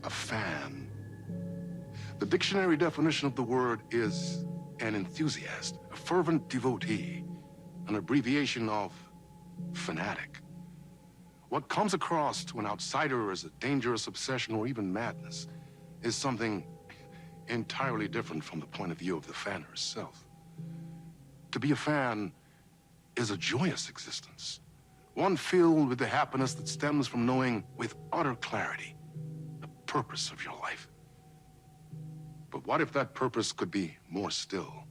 A fan. The dictionary definition of the word is an enthusiast, a fervent devotee, an abbreviation of fanatic. What comes across to an outsider as a dangerous obsession or even madness is something entirely different from the point of view of the fan herself. To be a fan is a joyous existence, one filled with the happiness that stems from knowing with utter clarity the purpose of your life. But what if that purpose could be more still?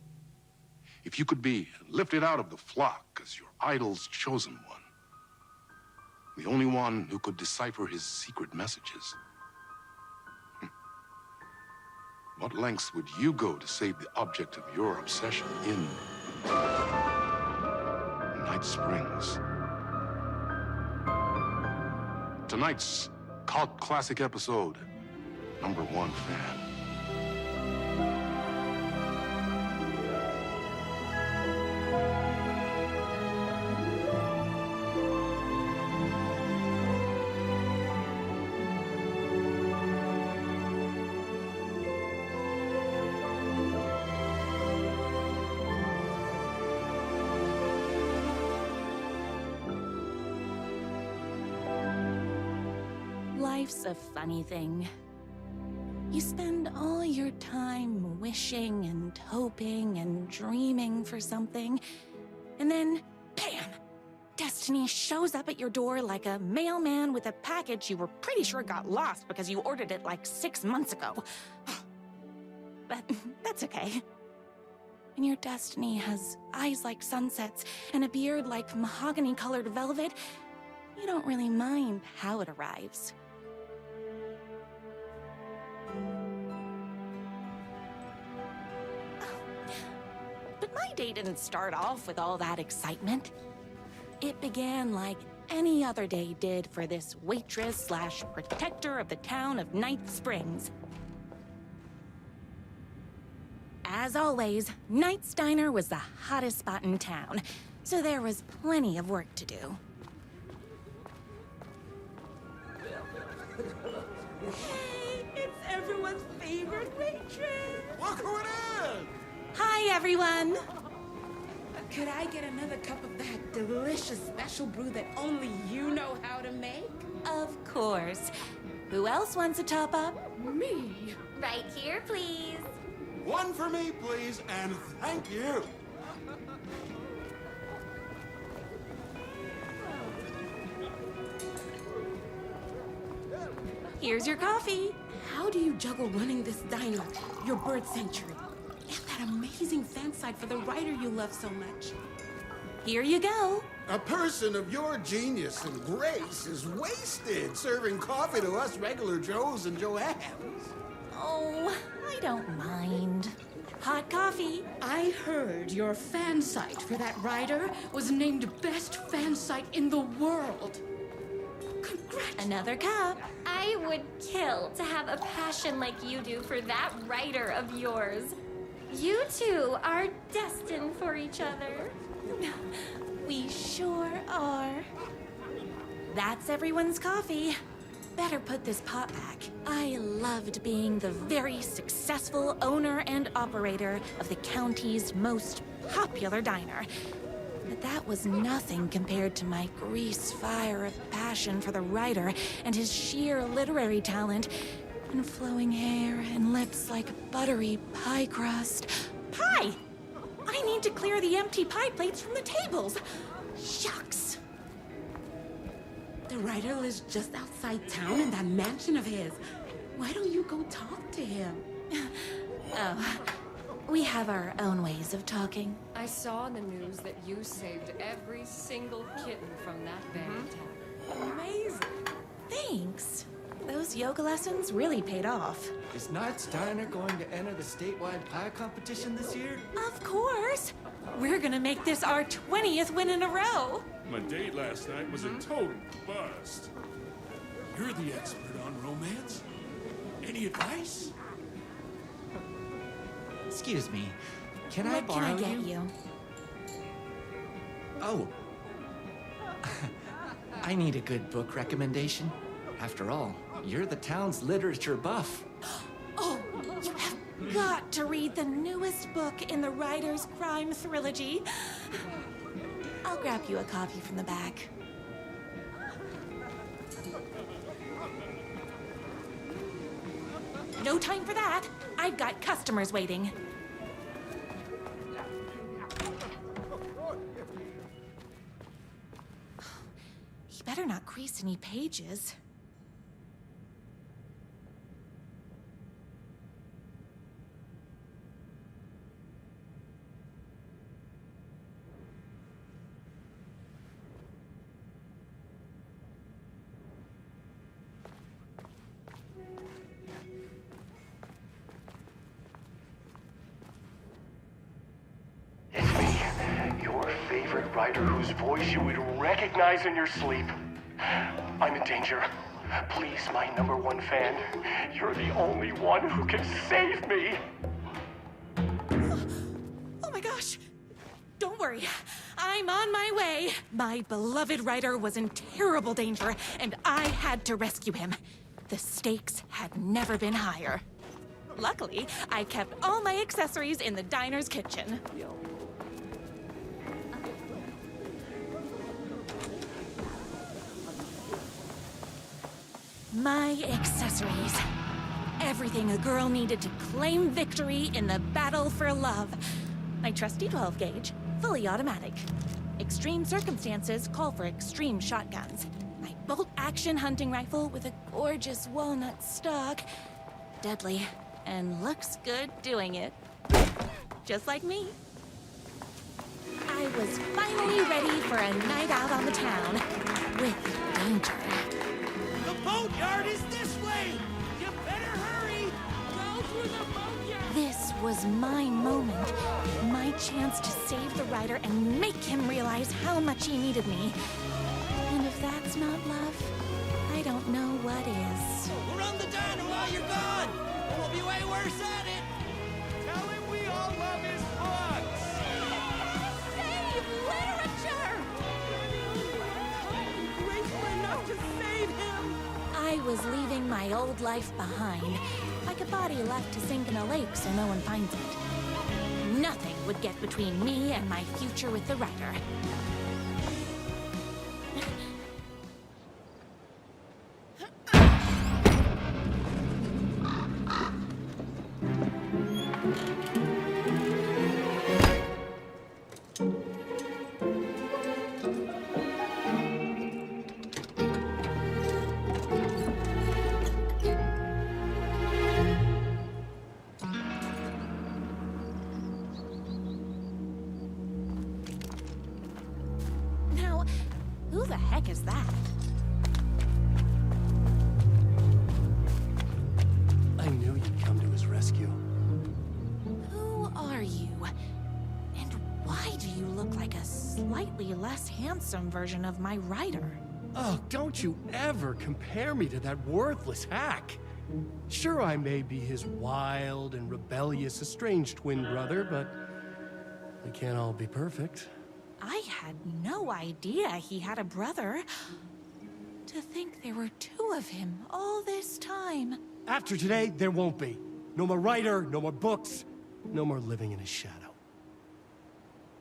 If you could be lifted out of the flock as your idol's chosen one, the only one who could decipher his secret messages. What lengths would you go to save the object of your obsession in Night Springs? Tonight's cult classic episode, #1 Fan. Life's a funny thing. You spend all your time wishing and hoping and dreaming for something, and then, bam! Destiny shows up at your door like a mailman with a package you were pretty sure got lost because you ordered it like 6 months ago. But that's okay. When your destiny has eyes like sunsets and a beard like mahogany-colored velvet, you don't really mind how it arrives. But my day didn't start off with all that excitement. It began like any other day did for this waitress/protector of the town of Night Springs. As always, Knight's Diner was the hottest spot in town, so there was plenty of work to do. Hey, it's everyone's favorite waitress. Look who it is! Hi, everyone! Could I get another cup of that delicious special brew that only you know how to make? Of course. Who else wants a top-up? Me? Right here, please. One for me, please, and thank you. Here's your coffee. How do you juggle running this diner, your bird sanctuary, and that amazing fan site for the writer you love so much? Here you go. A person of your genius and grace is wasted serving coffee to us regular Joes and Joannes. Oh, I don't mind. Hot coffee. I heard your fan site for that writer was named best fan site in the world. Congrats. Another cup. I would kill to have a passion like you do for that writer of yours. You two are destined for each other. We sure are. That's everyone's coffee. Better put this pot back. I loved being the very successful owner and operator of the county's most popular diner. But that was nothing compared to my grease fire of passion for the writer and his sheer literary talent and flowing hair and lips like buttery pie crust. Pie! I need to clear the empty pie plates from the tables. Shucks. The writer lives just outside town in that mansion of his. Why don't you go talk to him? Oh, we have our own ways of talking. I saw in the news that you saved every single kitten from that bad town. Amazing. Thanks. Those yoga lessons really paid off. Is Knight's Diner going to enter the statewide pie competition this year? Of course! We're gonna make this our 20th win in a row! My date last night was a total bust. You're the expert on romance. Any advice? Excuse me, can I What borrow can I get you? Oh. I need a good book recommendation. After all, You're the town's literature buff. Oh, you have got to read the newest book in the Writer's Crime Trilogy. I'll grab you a coffee from the back. No time for that. I've got customers waiting. He better not crease any pages. Your favorite writer whose voice you would recognize in your sleep. I'm in danger. Please, my #1 fan, you're the only one who can save me. Oh my gosh! Don't worry, I'm on my way. My beloved writer was in terrible danger, and I had to rescue him. The stakes had never been higher. Luckily, I kept all my accessories in the diner's kitchen. My accessories. Everything a girl needed to claim victory in the battle for love. My trusty 12 gauge, fully automatic. Extreme circumstances call for extreme shotguns. My bolt-action hunting rifle with a gorgeous walnut stock. Deadly, and looks good doing it. Just like me. I was finally ready for a night out on the town. With danger. The boatyard is this way! You better hurry! Go through the boatyard! This was my moment. My chance to save the writer and make him realize how much he needed me. And if that's not love, I don't know what is. We'll run the diner while you're gone! Or we'll be way worse at it! Tell him we all love his books! Save literature! Grateful enough to save him! I was leaving my old life behind, like a body left to sink in a lake so no one finds it. Nothing would get between me and my future with the writer. Now, who the heck is that? I knew you'd come to his rescue. Who are you? And why do you look like a slightly less handsome version of my writer? Oh, don't you ever compare me to that worthless hack. Sure, I may be his wild and rebellious estranged twin brother, but we can't all be perfect. I had no idea he had a brother. To think there were two of him all this time. After today, there won't be. No more writer, no more books, no more living in his shadow.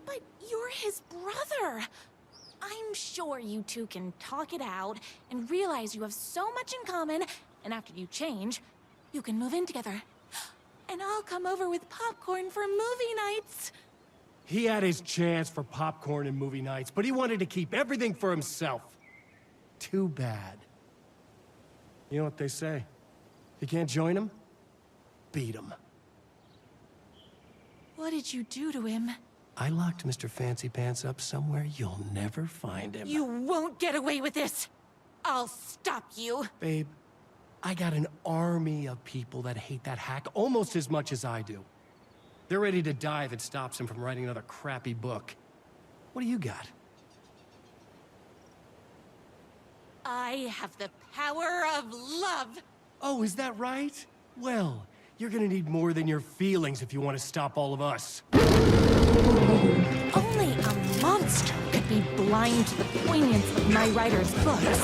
But you're his brother. I'm sure you two can talk it out and realize you have so much in common, and after you change, you can move in together. And I'll come over with popcorn for movie nights. He had his chance for popcorn and movie nights, but he wanted to keep everything for himself. Too bad. You know what they say? If you can't join him, beat him. What did you do to him? I locked Mr. Fancy Pants up somewhere you'll never find him. You won't get away with this. I'll stop you. Babe, I got an army of people that hate that hack almost as much as I do. They're ready to die if it stops him from writing another crappy book. What do you got? I have the power of love. Oh, is that right? Well, you're gonna need more than your feelings if you want to stop all of us. Only a monster could be blind to the poignance of my writer's books.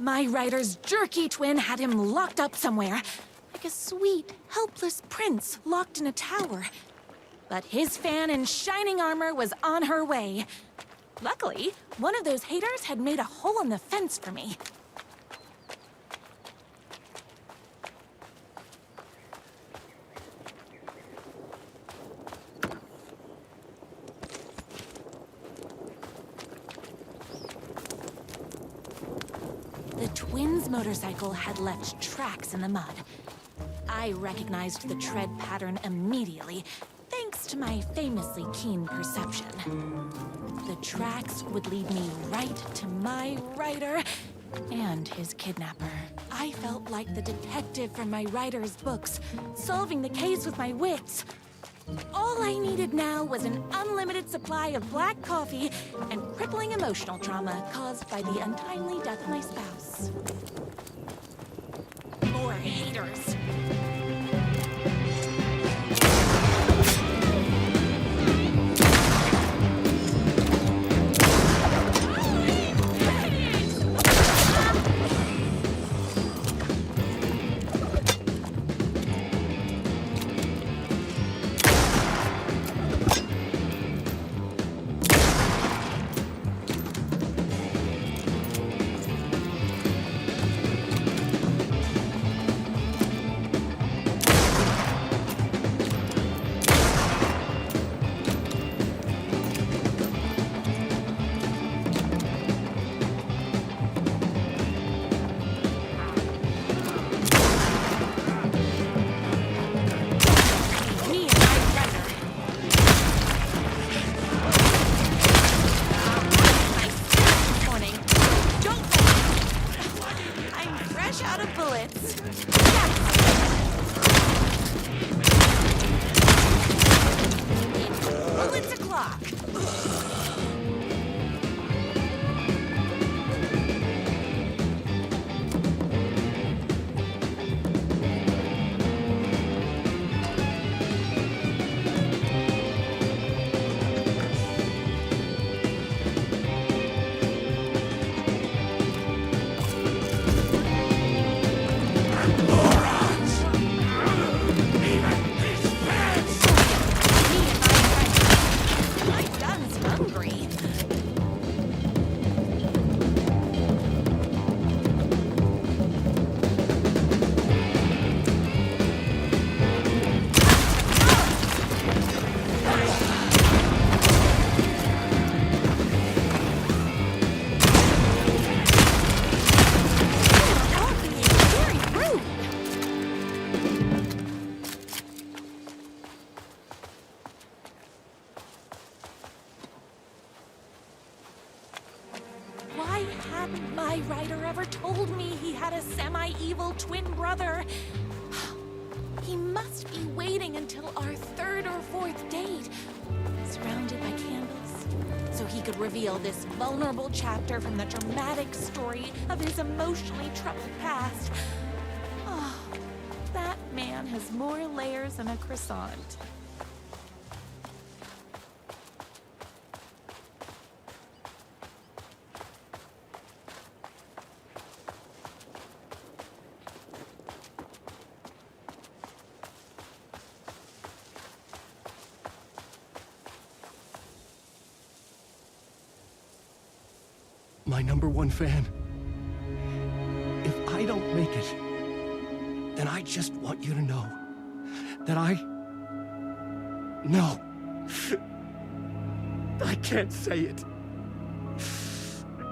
My rider's jerky twin had him locked up somewhere, like a sweet, helpless prince locked in a tower. But his fan in shining armor was on her way. Luckily, one of those haters had made a hole in the fence for me. The twins' motorcycle had left tracks in the mud. I recognized the tread pattern immediately, thanks to my famously keen perception. The tracks would lead me right to my rider and his kidnapper. I felt like the detective from my writer's books, solving the case with my wits. All I needed now was an unlimited supply of black coffee and crippling emotional trauma caused by the untimely death of my spouse. More haters. My writer ever told me he had a semi-evil twin brother. He must be waiting until our third or fourth date, surrounded by candles, so he could reveal this vulnerable chapter from the dramatic story of his emotionally troubled past. Oh, that man has more layers than a croissant. My #1 fan. If I don't make it, then I just want you to know that No. I can't say it.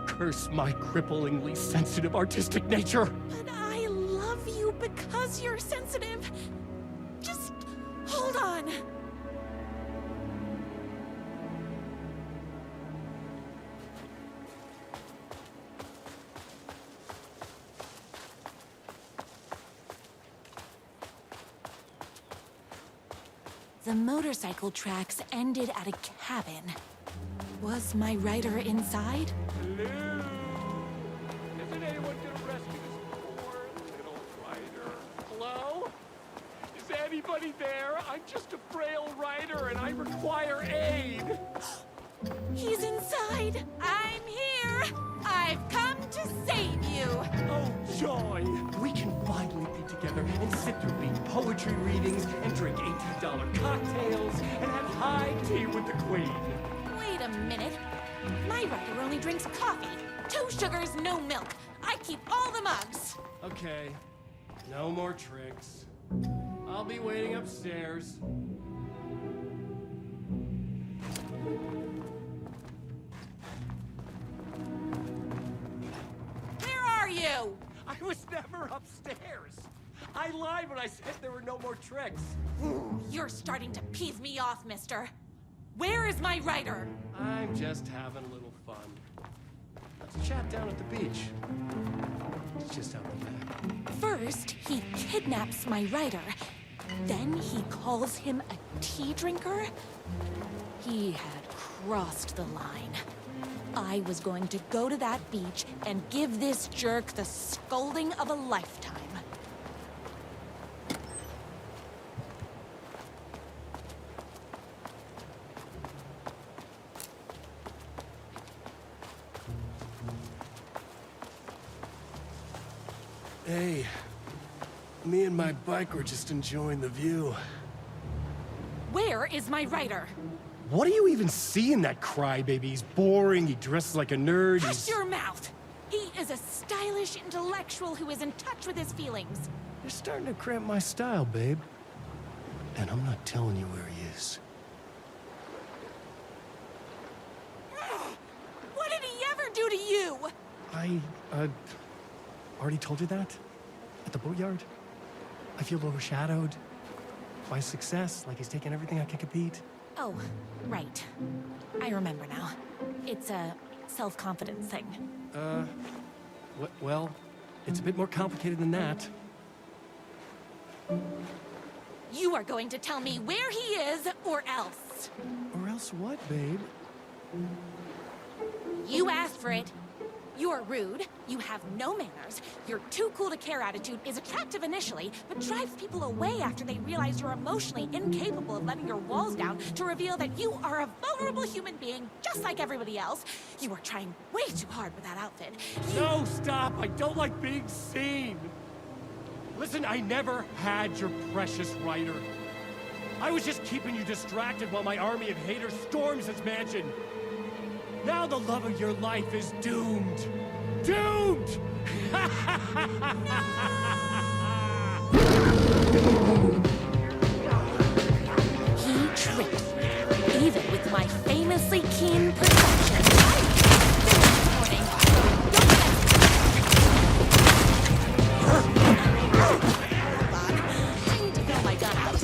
Curse my cripplingly sensitive artistic nature. But I love you because you're sensitive. Just hold on. The motorcycle tracks ended at a cabin. Was my rider inside? Hello? Isn't anyone gonna rescue this poor little rider? Hello? Is anybody there? I'm just a frail rider and I require aid. He's inside. I'm here. I've come to save you. Oh, joy! We can finally be together and sit through big poetry readings and drink $18 cocktails and have high tea with the Queen. Wait a minute. My writer only drinks coffee. 2 sugars, no milk. I keep all the mugs. Okay, no more tricks. I'll be waiting upstairs. Where are you? I was never upstairs. I lied when I said there were no more tricks. You're starting to peeve me off, mister. Where is my writer? I'm just having a little fun. Let's chat down at the beach. It's just out the back. First, he kidnaps my writer. Then he calls him a tea drinker. He had crossed the line. I was going to go to that beach and give this jerk the scolding of a lifetime. Hey, me and my bike were just enjoying the view. Where is my writer? What do you even see in that crybaby? He's boring, he dresses like a nerd, Hush your mouth! He is a stylish intellectual who is in touch with his feelings. You're starting to cramp my style, babe. And I'm not telling you where he is. What did he ever do to you? I, already told you that? At the boatyard? I feel overshadowed by success, like he's taking everything I can compete. Oh, right. I remember now. It's a self-confidence thing. Well, it's a bit more complicated than that. You are going to tell me where he is, or else. Or else what, babe? You asked for it. You're rude, you have no manners, your too cool to care attitude is attractive initially, but drives people away after they realize you're emotionally incapable of letting your walls down to reveal that you are a vulnerable human being just like everybody else. You are trying way too hard with that outfit. No, stop! I don't like being seen! Listen, I never had your precious writer. I was just keeping you distracted while my army of haters storms this mansion. Now the love of your life is doomed! Doomed! He tricked me, even with my famously keen perception. I need to fill my gun out.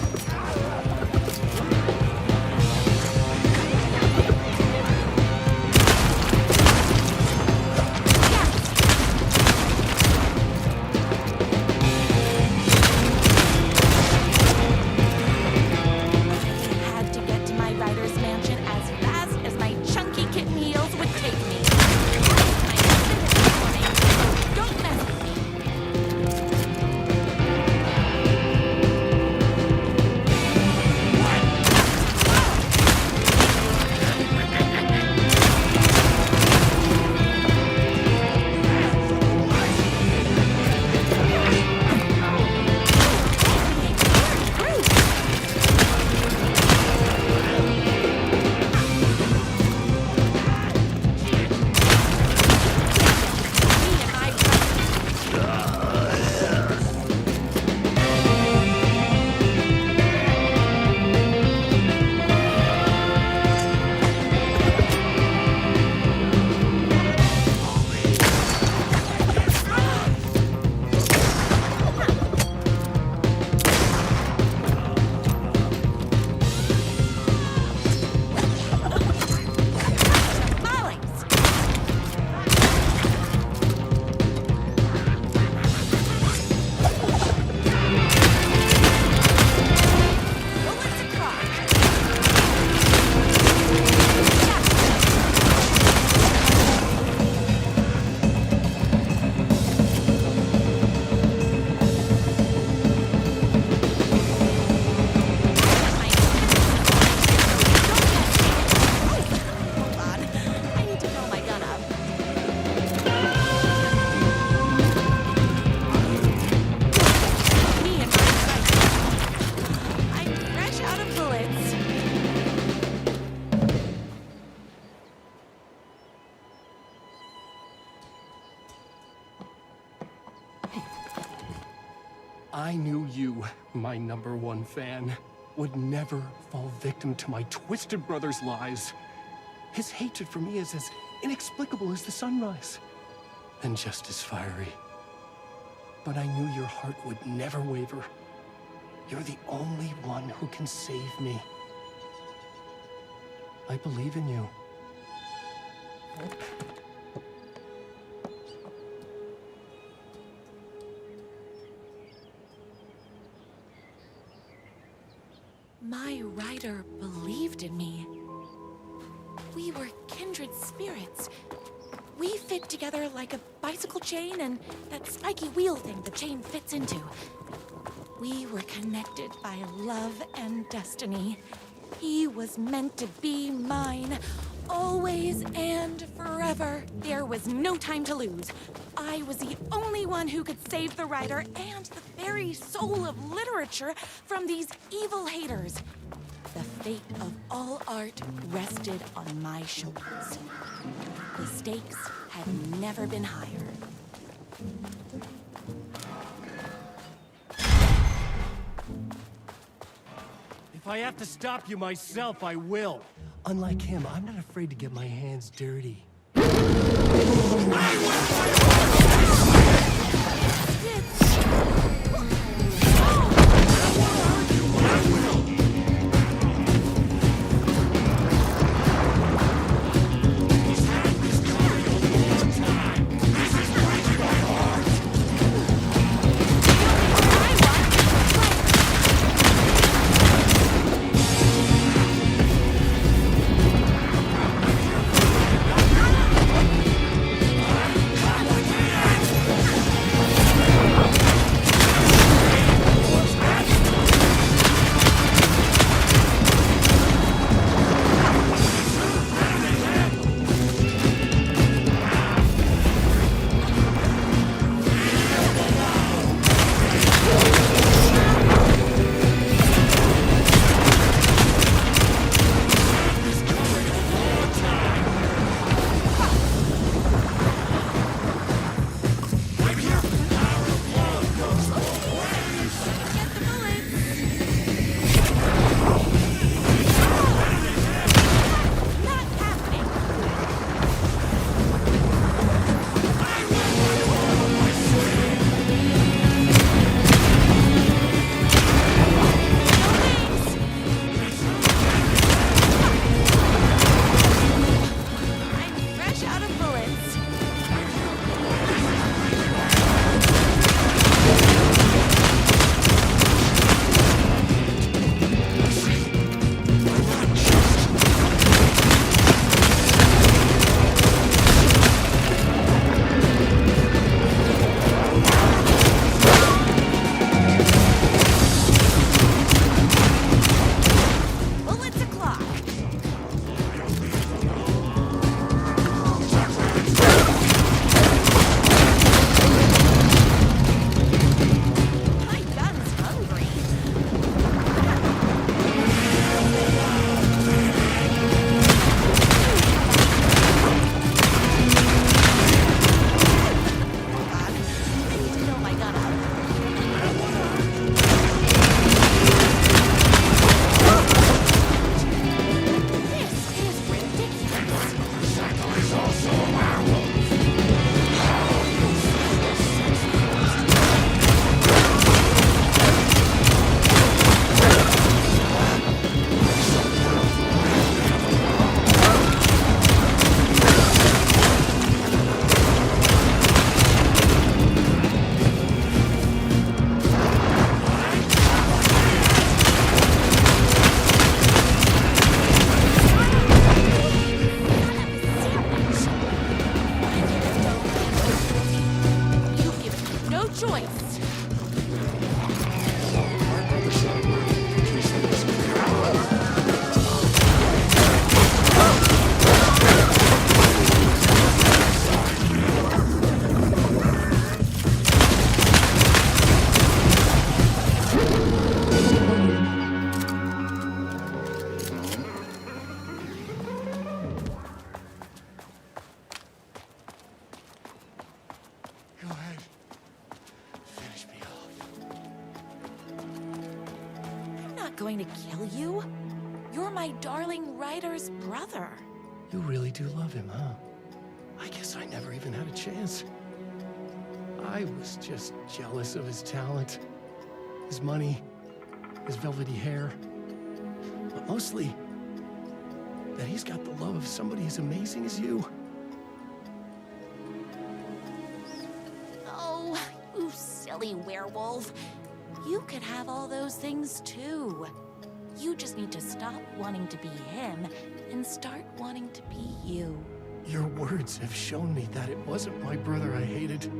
I knew you, my #1 fan, would never fall victim to my twisted brother's lies. His hatred for me is as inexplicable as the sunrise, and just as fiery. But I knew your heart would never waver. You're the only one who can save me. I believe in you. My rider believed in me. We were kindred spirits. We fit together like a bicycle chain and that spiky wheel thing the chain fits into. We were connected by love and destiny. He was meant to be mine, always and forever. There was no time to lose. I was the only one who could save the writer and the very soul of literature from these evil haters. The fate of all art rested on my shoulders. The stakes had never been higher. If I have to stop you myself, I will. Unlike him, I'm not afraid to get my hands dirty. going to kill you. You're my darling writer's brother. You really do love him, huh? I guess I never even had a chance. I was just jealous of his talent, his money, his velvety hair. But mostly, that he's got the love of somebody as amazing as you. Oh, you silly werewolf. You could have all those things too. You just need to stop wanting to be him and start wanting to be you. Your words have shown me that it wasn't my brother I hated.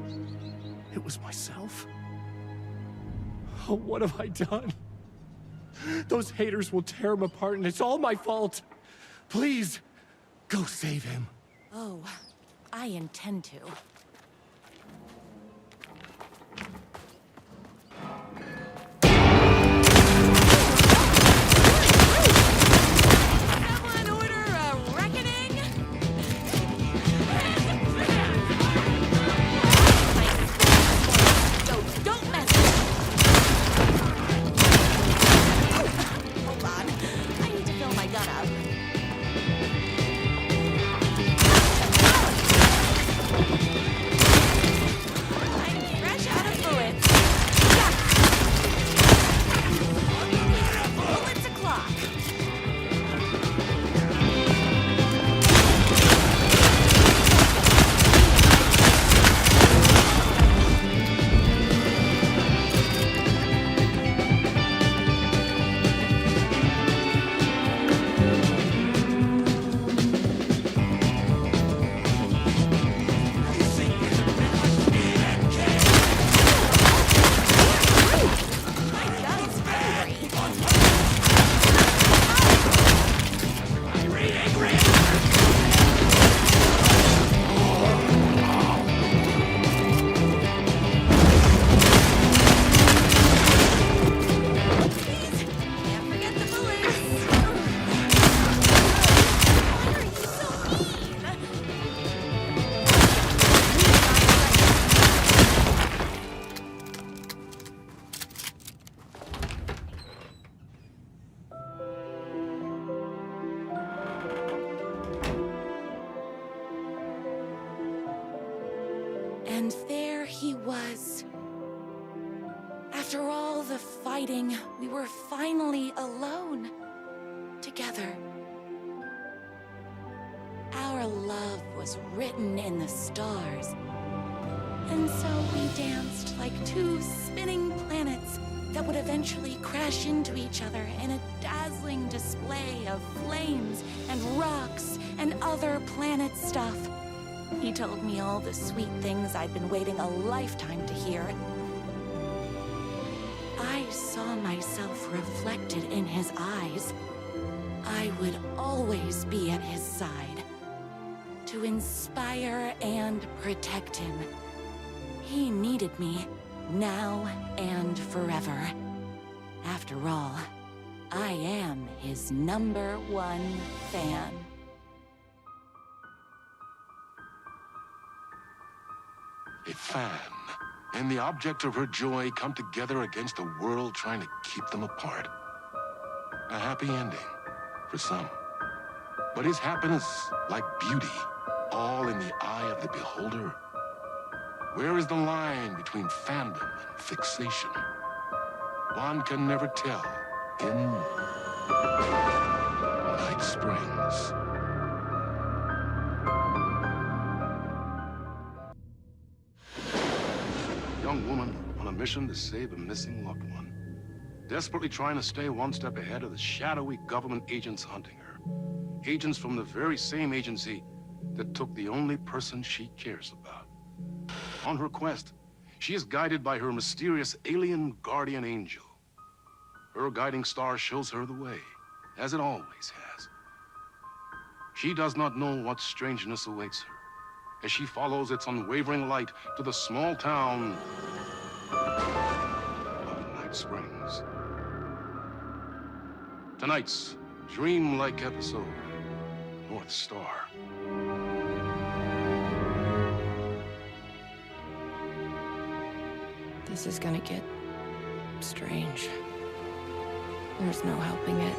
It was myself. Oh, what have I done? Those haters will tear him apart, and it's all my fault. Please, go save him. Oh, I intend to. Someone order a reckoning? So don't mess with me. Hold on. I need to fill my gun up. I'm fresh out of bullets. Yeah. Bullets o'clock. My gun's hungry. Please, can't forget the bullets. Why are you so mean? And there he was. After all the fighting, we were finally alone. Together. Our love was written in the stars. And so we danced like two spinning planets that would eventually crash into each other in a dazzling display of flames and rocks and other planet stuff. He told me all the sweet things I'd been waiting a lifetime to hear. I saw myself reflected in his eyes. I would always be at his side, to inspire and protect him. He needed me, now and forever. After all, I am his #1 fan. A fan and the object of her joy come together against a world trying to keep them apart. A happy ending for some. But is happiness, like beauty, all in the eye of the beholder? Where is the line between fandom and fixation? One can never tell in Night Springs. Young woman on a mission to save a missing loved one. Desperately trying to stay one step ahead of the shadowy government agents hunting her. Agents from the very same agency that took the only person she cares about. On her quest, she is guided by her mysterious alien guardian angel. Her guiding star shows her the way, as it always has. She does not know what strangeness awaits her as she follows its unwavering light to the small town of Night Springs. Tonight's dreamlike episode, North Star. This is gonna get strange. There's no helping it.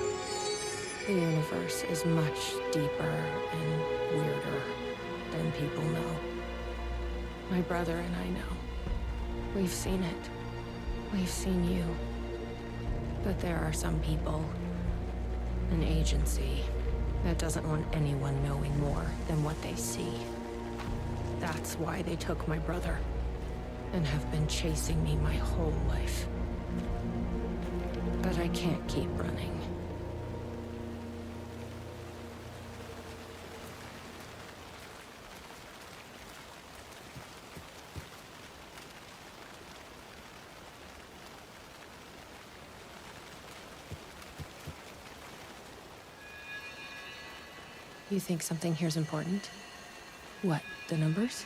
The universe is much deeper and weirder than people know. My brother and I know. We've seen it. We've seen you. But there are some people, an agency, that doesn't want anyone knowing more than what they see. That's why they took my brother, and have been chasing me my whole life. But I can't keep running. You think something here's important? What, the numbers?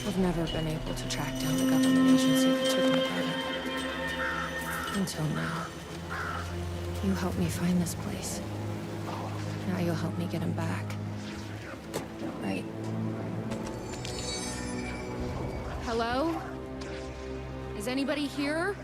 I've never been able to track down the government agency that took my brother. Until now. You helped me find this place. Now you'll help me get him back. Right. Hello? Is anybody here?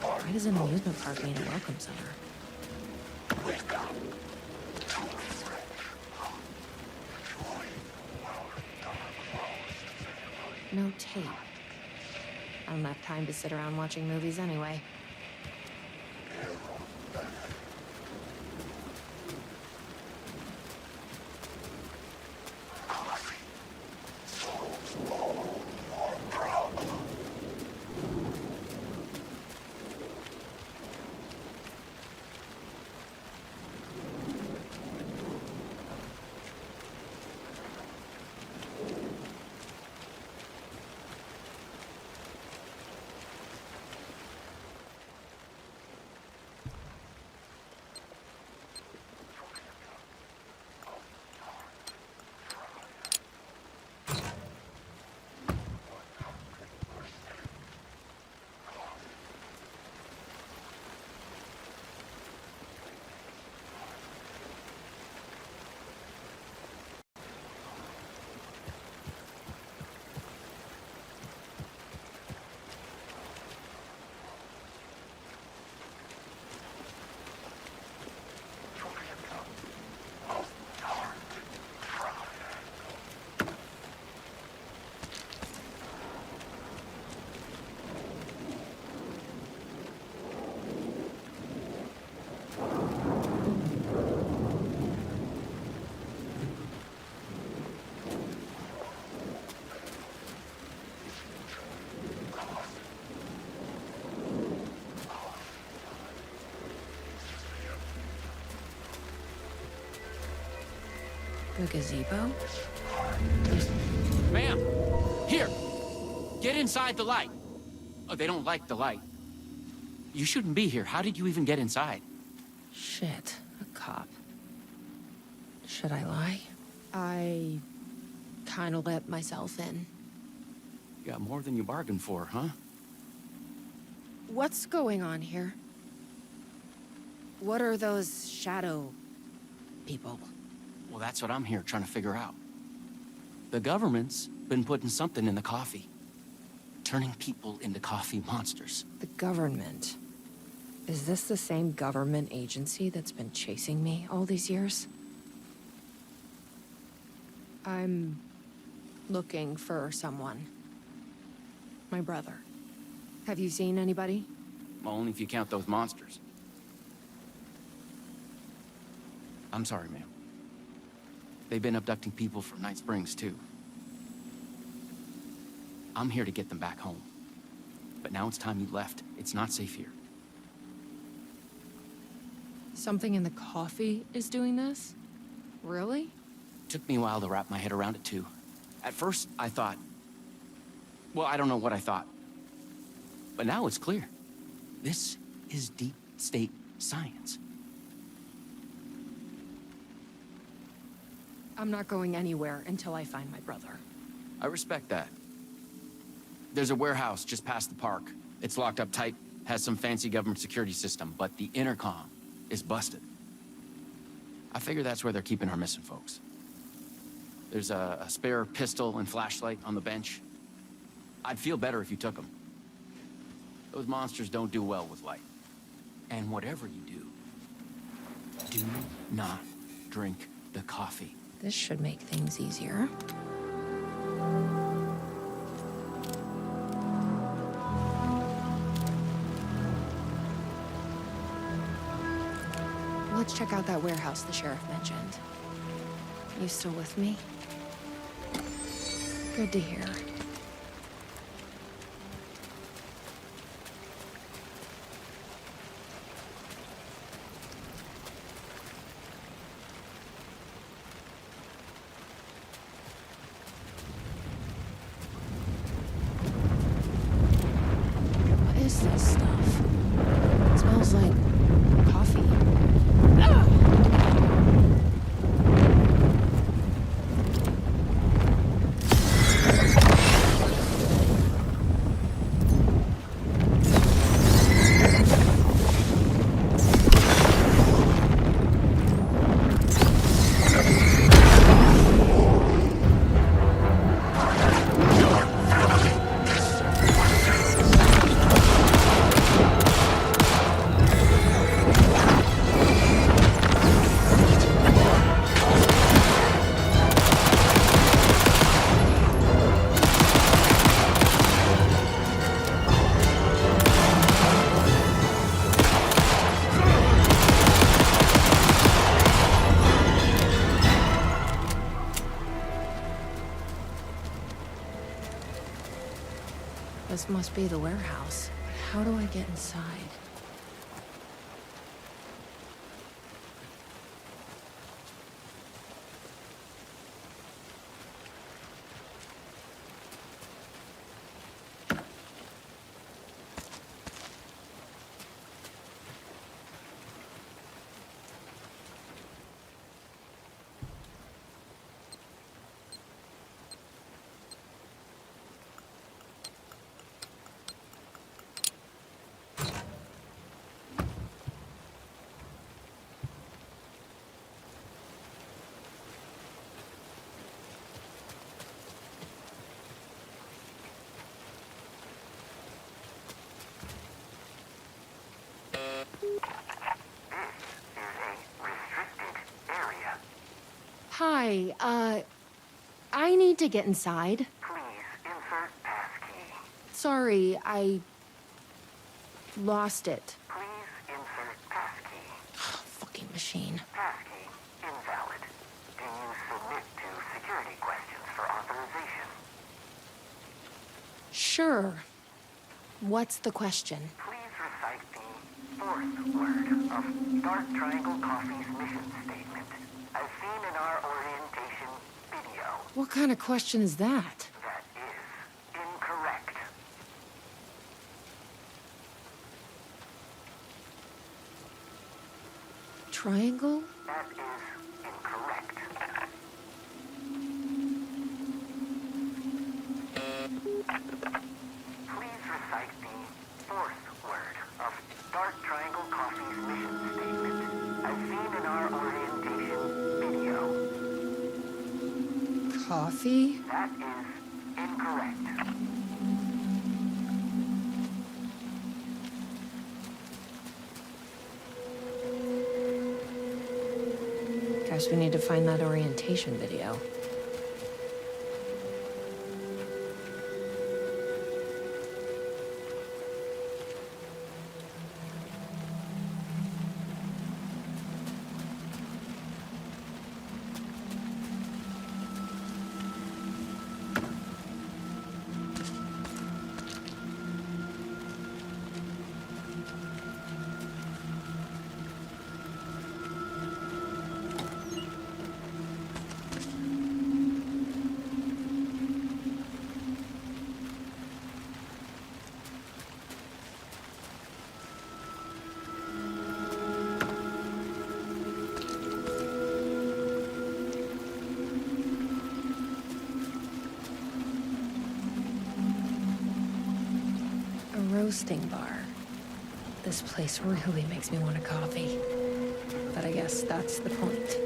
Why does an amusement park mean a welcome center? No tape. I don't have time to sit around watching movies anyway. The gazebo? Ma'am! Here! Get inside the light! Oh, they don't like the light. You shouldn't be here. How did you even get inside? Shit, a cop. Should I lie? I kinda let myself in. You got more than you bargained for, huh? What's going on here? What are those shadow people? Well, that's what I'm here trying to figure out. The government's been putting something in the coffee. Turning people into coffee monsters. The government? Is this the same government agency that's been chasing me all these years? I'm looking for someone. My brother. Have you seen anybody? Well, only if you count those monsters. I'm sorry, ma'am. They've been abducting people from Night Springs, too. I'm here to get them back home. But now it's time you left. It's not safe here. Something in the coffee is doing this? Really? Took me a while to wrap my head around it, too. At first, I thought... Well, I don't know what I thought. But now it's clear. This is deep state science. I'm not going anywhere until I find my brother. I respect that. There's a warehouse just past the park. It's locked up tight, has some fancy government security system, but the intercom is busted. I figure that's where they're keeping our missing folks. There's a spare pistol and flashlight on the bench. I'd feel better if you took them. Those monsters don't do well with light. And whatever you do not drink the coffee. This should make things easier. Let's check out that warehouse the sheriff mentioned. You still with me? Good to hear. What is this stuff? It smells like coffee. This must be the warehouse. How do I get inside? Hi, I need to get inside. Please insert passkey. Sorry, I lost it. Please insert passkey. Fucking machine. Passkey invalid. Do you submit to security questions for authorization? Sure. What's the question? Please recite the fourth word of Dark Triangle Coffee's mission statement, as seen in our orientation video. What kind of question is that? That is incorrect. Triangle? That is incorrect. Please recite the fourth word of Dark Triangle Coffee's mission statement, as seen in our orientation video. Coffee? That is incorrect. Guess we need to find that orientation video. roasting bar. This place really makes me want a coffee. But I guess that's the point.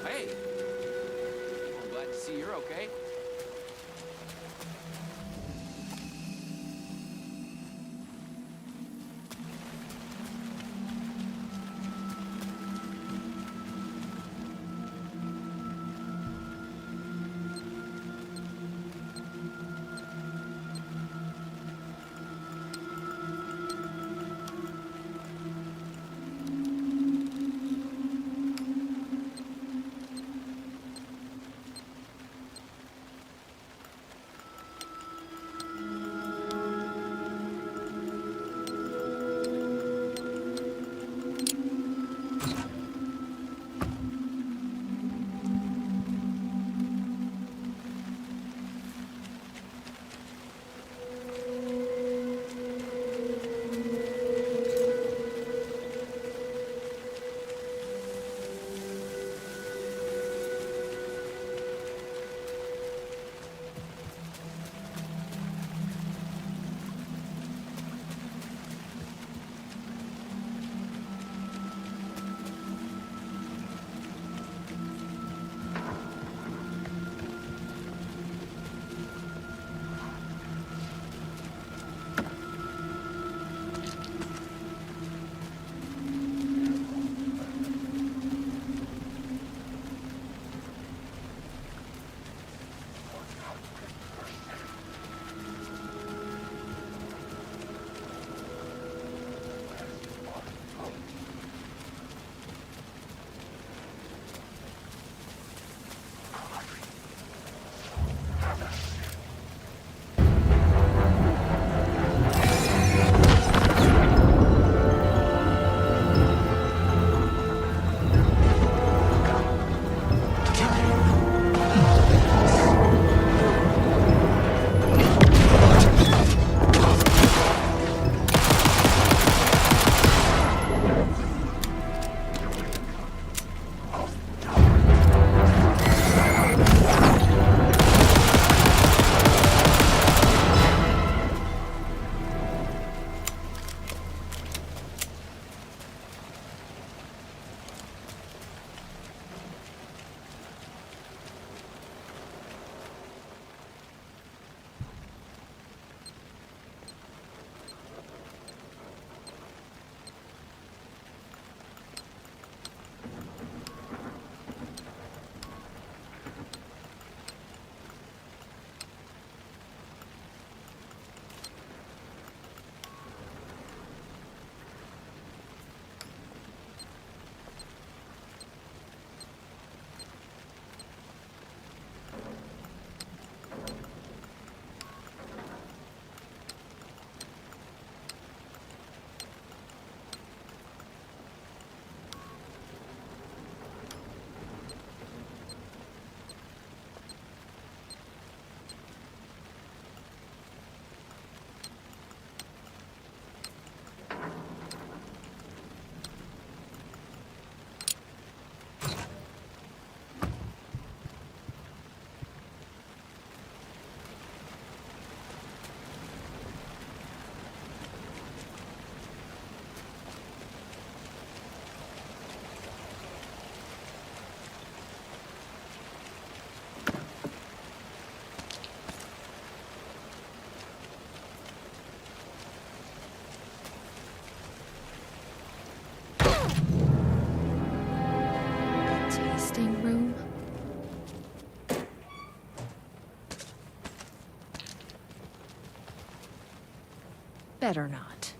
Hey! I'm glad to see you're okay. Better not.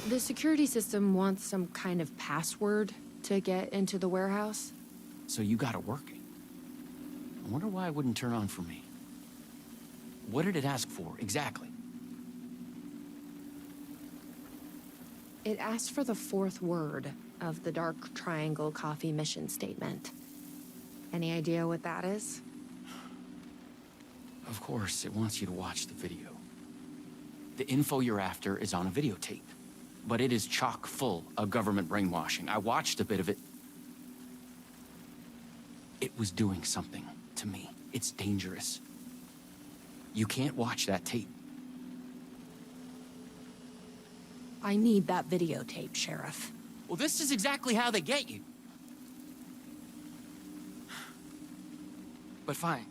The security system wants some kind of password to get into the warehouse. So you got it working. I wonder why it wouldn't turn on for me. What did it ask for, exactly? It asked for the fourth word of the Dark Triangle Coffee mission statement. Any idea what that is? Of course, it wants you to watch the video. The info you're after is on a videotape, but it is chock full of government brainwashing. I watched a bit of it. It was doing something to me. It's dangerous. You can't watch that tape. I need that videotape, Sheriff. Well, this is exactly how they get you. But fine.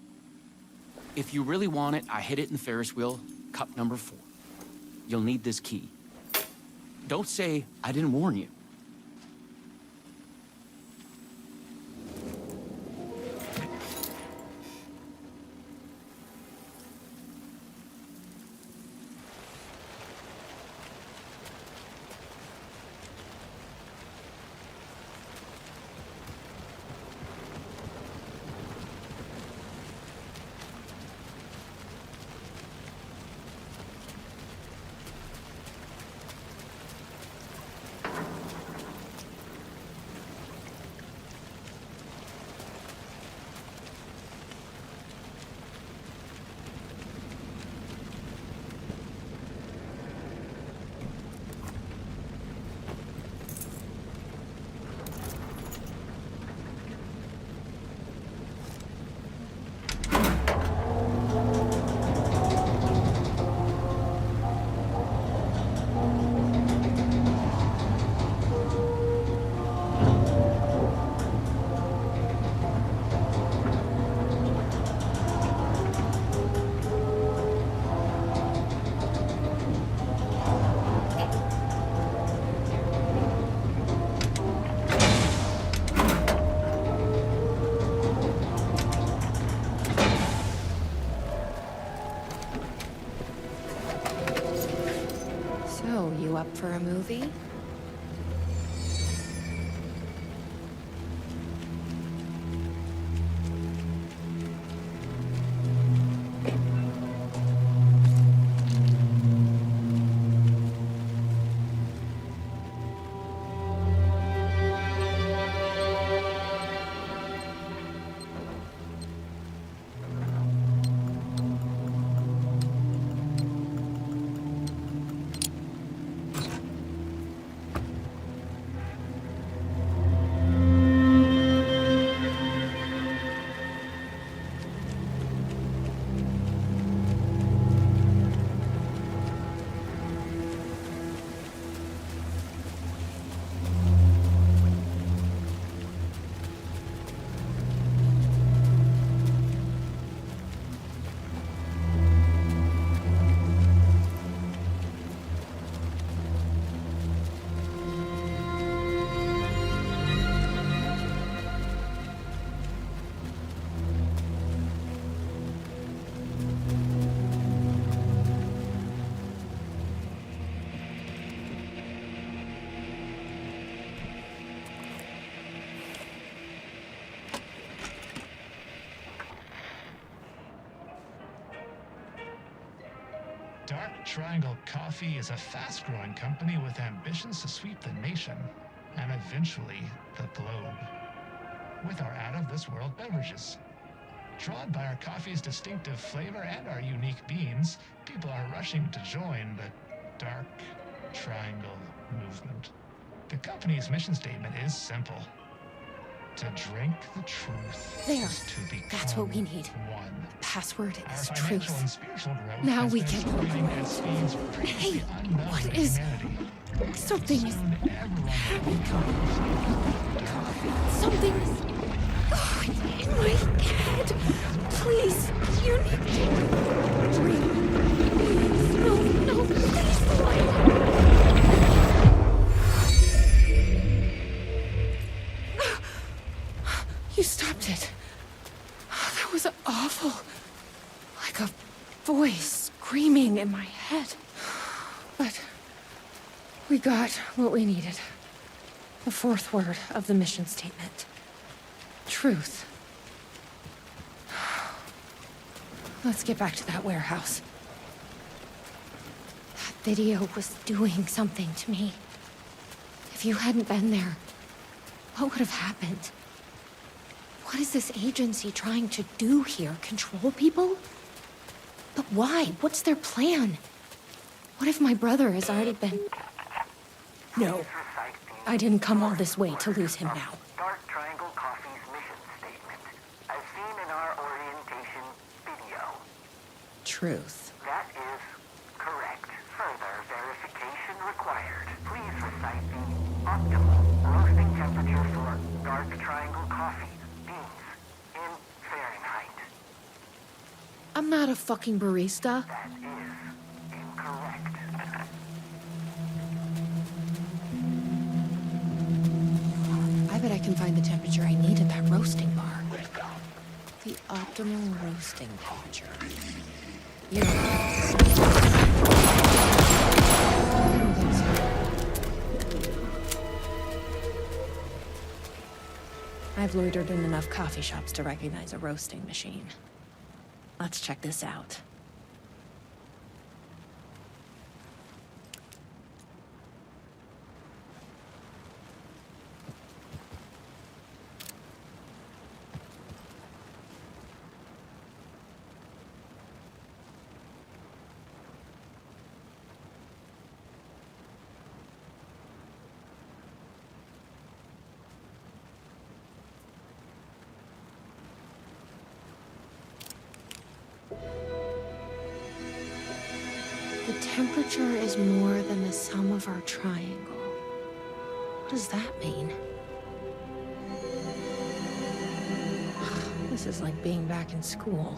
If you really want it, I hid it in the Ferris wheel, cup number 4. You'll need this key. Don't say I didn't warn you. You up for a movie? Triangle Coffee is a fast-growing company with ambitions to sweep the nation and eventually the globe with our out-of-this-world beverages. Drawn by our coffee's distinctive flavor and our unique beans, people are rushing to join the Dark Triangle movement. The company's mission statement is simple. To drink the truth There. is to become That's what we need. one. Password Our is financial truth. and spiritual growth Now has we been can accelerating at speeds previously Hey, unknown what to is- humanity. Something is... Soon everyone will Something is... Oh, it's in my head. Please, you need to... Please, no, please, You stopped it. That was awful. Like a voice screaming in my head. But we got what we needed. The fourth word of the mission statement. Truth. Let's get back to that warehouse. That video was doing something to me. If you hadn't been there, what would have happened? What is this agency trying to do here? Control people? But why? What's their plan? What if my brother has already been... No. I didn't come all this way to lose him now. Dark Triangle Coffee's mission statement, as seen in our orientation video. Truth. That is correct. Further verification required. Please recite the optimal roasting temperature for Dark Triangle Coffee beans in Fahrenheit. I'm not a fucking barista. That is incorrect. I bet I can find the temperature I need at that roasting bar. The optimal roasting temperature. I don't think so. I've loitered in enough coffee shops to recognize a roasting machine. Let's check this out. The temperature is more than the sum of our triangle. What does that mean? This is like being back in school.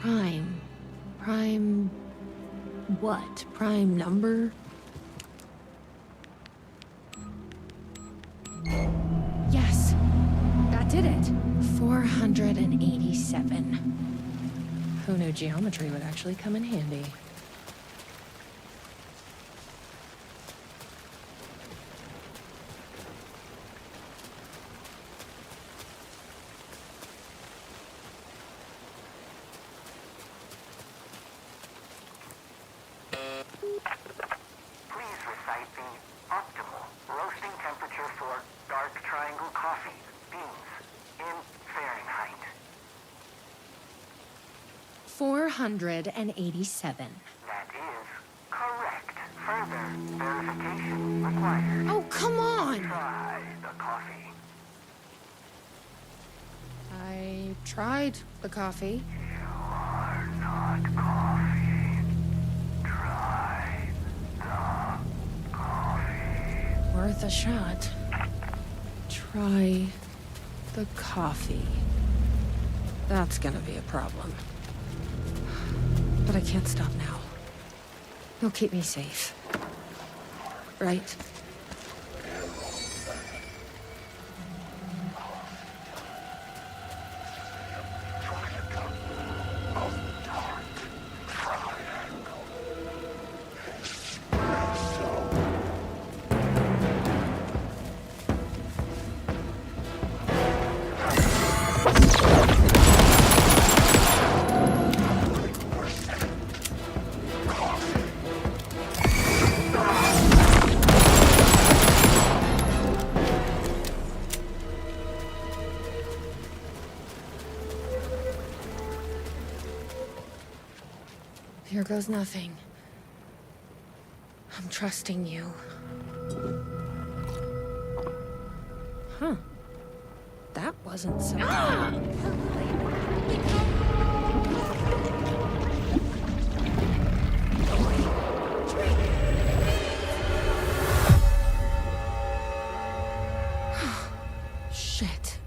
Prime what? Prime number? Yes, that did it. 487. Who knew geometry would actually come in handy? Please recite the optimal roasting temperature for Dark Triangle Coffee beans in Fahrenheit. 487. That is correct. Further verification required. Oh, come on! Try the coffee. I tried the coffee. You are not coffee. Try the coffee. Worth a shot. Try the coffee. That's gonna be a problem. But I can't stop now. You'll keep me safe. Right? Here goes nothing. I'm trusting you. Huh. That wasn't so... Shit.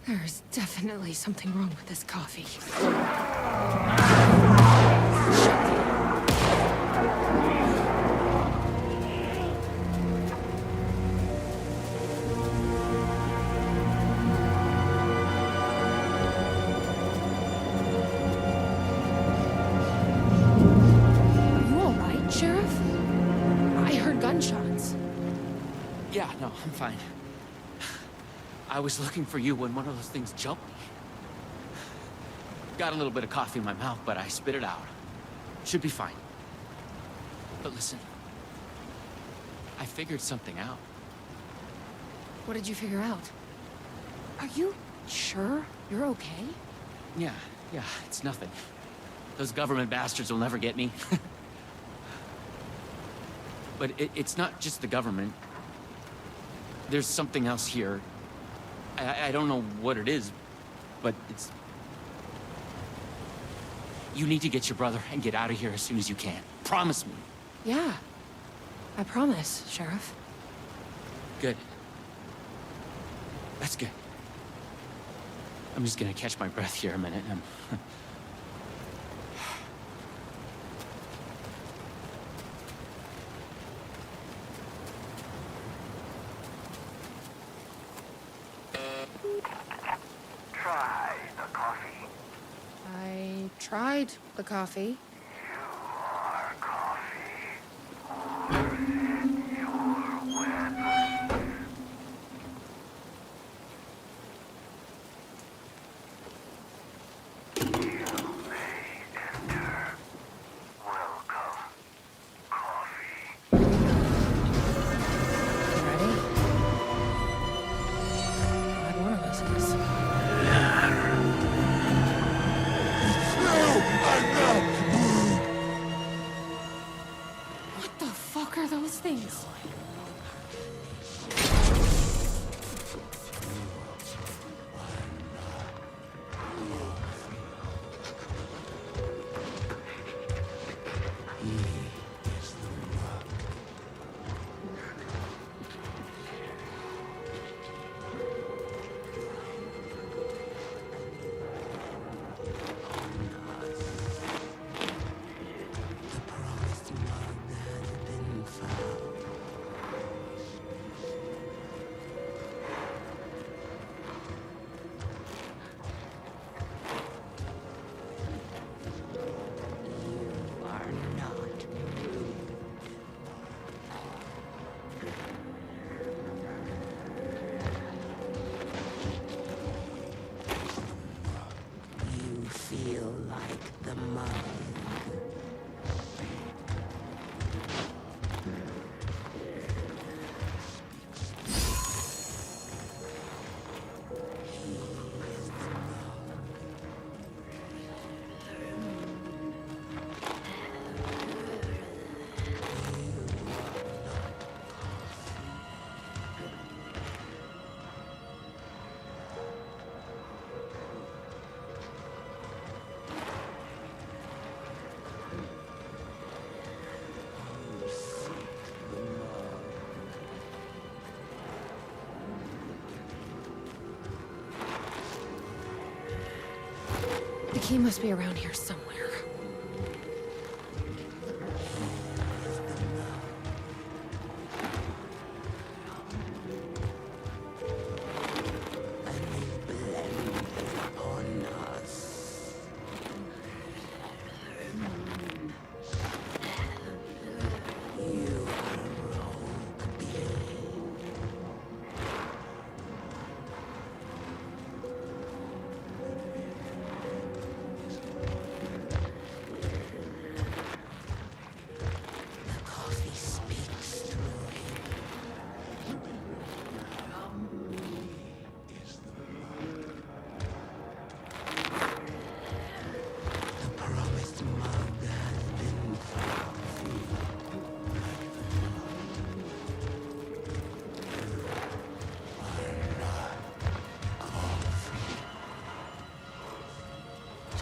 There's definitely something wrong with this coffee. Yeah, no, I'm fine. I was looking for you when one of those things jumped me. Got a little bit of coffee in my mouth, but I spit it out. Should be fine. But listen, I figured something out. What did you figure out? Are you sure you're okay? Yeah, it's nothing. Those government bastards will never get me. But it's not just the government. There's something else here. I don't know what it is, but it's... You need to get your brother and get out of here as soon as you can. Promise me. Yeah. I promise, Sheriff. Good. That's good. I'm just gonna catch my breath here a minute. Try the coffee. I tried the coffee. You are coffee. Your weapons. You may enter. Welcome, coffee. Ready? Glad one of us is. What the fuck are those things? The key must be around here somewhere.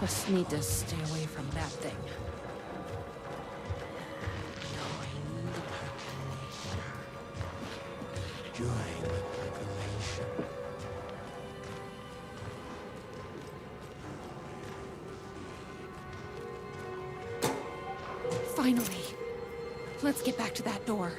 Just need to stay away from that thing. Join the population. Finally. Let's get back to that door.